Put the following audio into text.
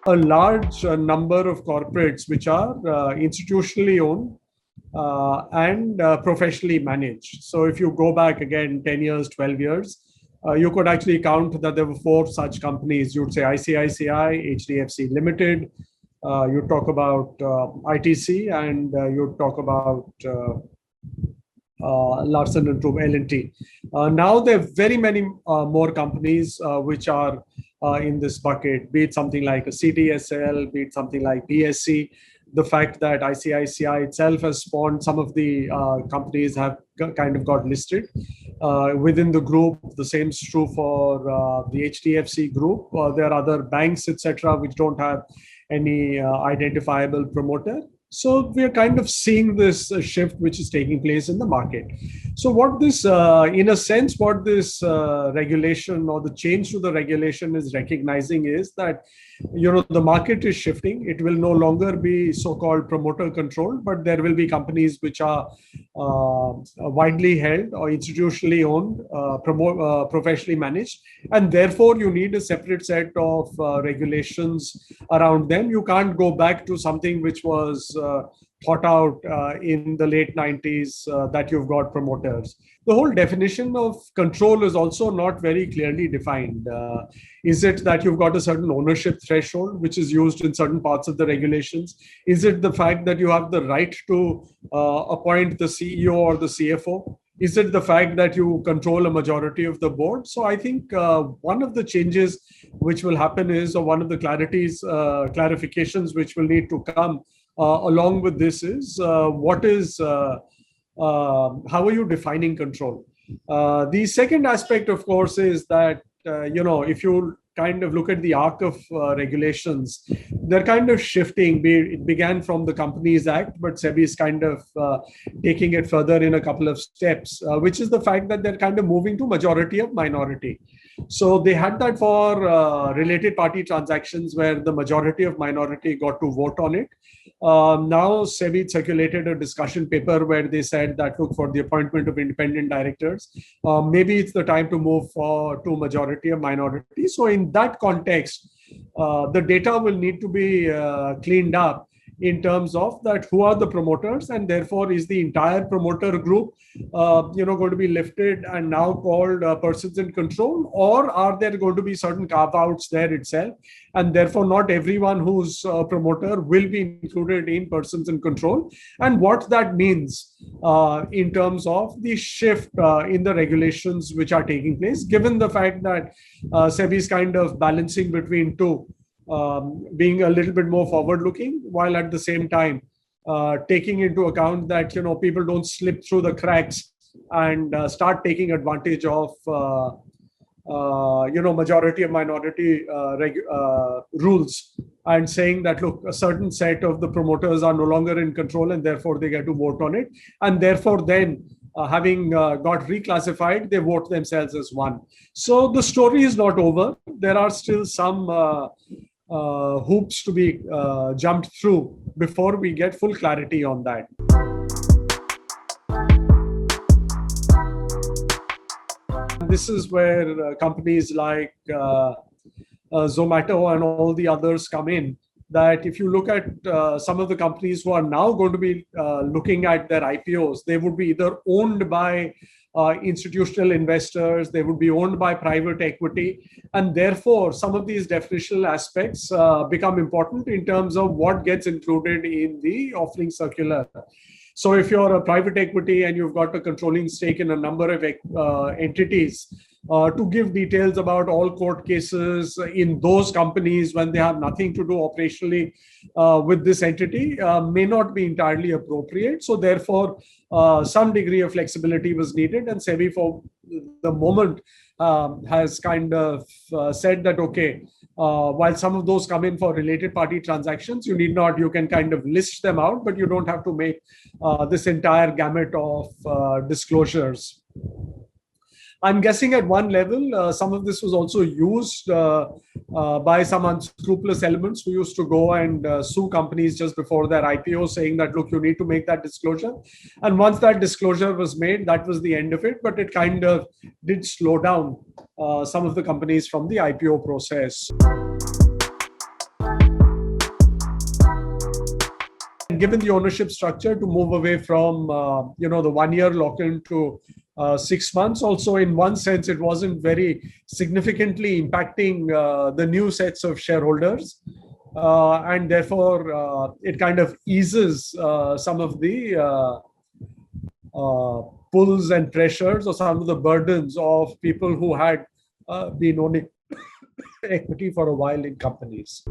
a large number of corporates which are institutionally owned and professionally managed. So if you go back again 10 years, 12 years, you could actually count that there were four such companies. You'd say ICICI, HDFC Limited, you talk about ITC, and you talk about Larsen and Toubro, L&T. Now there are very many more companies which are in this bucket, be it something like a CDSL, be it something like BSC. The fact that ICICI itself has spawned some of the companies have kind of got listed within the group. The same is true for the HDFC group. There are other banks, etc., which don't have any identifiable promoter. So we are kind of seeing this shift which is taking place in the market. So what this, in a sense, what this regulation or the change to the regulation is recognizing is that, the market is shifting. It will no longer be so-called promoter controlled, but there will be companies which are widely held or institutionally owned, professionally managed, and therefore you need a separate set of regulations around them. You can't go back to something which was thought out in the late 90s that you've got promoters. The whole definition of control is also not very clearly defined. Is it that you've got a certain ownership threshold, which is used in certain parts of the regulations? Is it the fact that you have the right to appoint the CEO or the CFO? Is it the fact that you control a majority of the board? So I think one of the changes which will happen is, or one of the clarifications which will need to come along with this is how are you defining control? The second aspect, of course, is that if you kind of look at the arc of regulations, they're kind of shifting. It began from the Companies Act, but SEBI is kind of taking it further in a couple of steps, which is the fact that they're kind of moving to majority of minority. So they had that for related party transactions where the majority of minority got to vote on it. Now SEBI circulated a discussion paper where they said that, look, for the appointment of independent directors, maybe it's the time to move to majority of minority. So in that context, the data will need to be cleaned up in terms of that who are the promoters, and therefore is the entire promoter group going to be lifted and now called persons in control, or are there going to be certain carve-outs there itself, and therefore not everyone who's a promoter will be included in persons in control, and what that means in terms of the shift in the regulations which are taking place, given the fact that SEBI is kind of balancing between two, being a little bit more forward-looking, while at the same time taking into account that people don't slip through the cracks and start taking advantage of majority of minority rules, and saying that, look, a certain set of the promoters are no longer in control and therefore they get to vote on it, and therefore then having got reclassified, they vote themselves as one. So the story is not over. There are still some hoops to be jumped through before we get full clarity on that. This is where companies like Zomato and all the others come in. That if you look at some of the companies who are now going to be looking at their IPOs, they would be either owned by institutional investors, they would be owned by private equity, and therefore some of these definitional aspects become important in terms of what gets included in the offering circular. So if you're a private equity and you've got a controlling stake in a number of entities, to give details about all court cases in those companies when they have nothing to do operationally with this entity may not be entirely appropriate. So therefore, some degree of flexibility was needed, and SEBI for the moment has kind of said that, okay, while some of those come in for related party transactions, you can kind of list them out, but you don't have to make this entire gamut of disclosures. I'm guessing at one level, some of this was also used by some unscrupulous elements who used to go and sue companies just before their IPO, saying that, look, you need to make that disclosure. And once that disclosure was made, that was the end of it. But it kind of did slow down some of the companies from the IPO process. given the ownership structure, to move away from the 1 year lock-in to 6 months. Also, in one sense, it wasn't very significantly impacting the new sets of shareholders. And therefore, it kind of eases some of the pulls and pressures or some of the burdens of people who had been owning equity for a while in companies.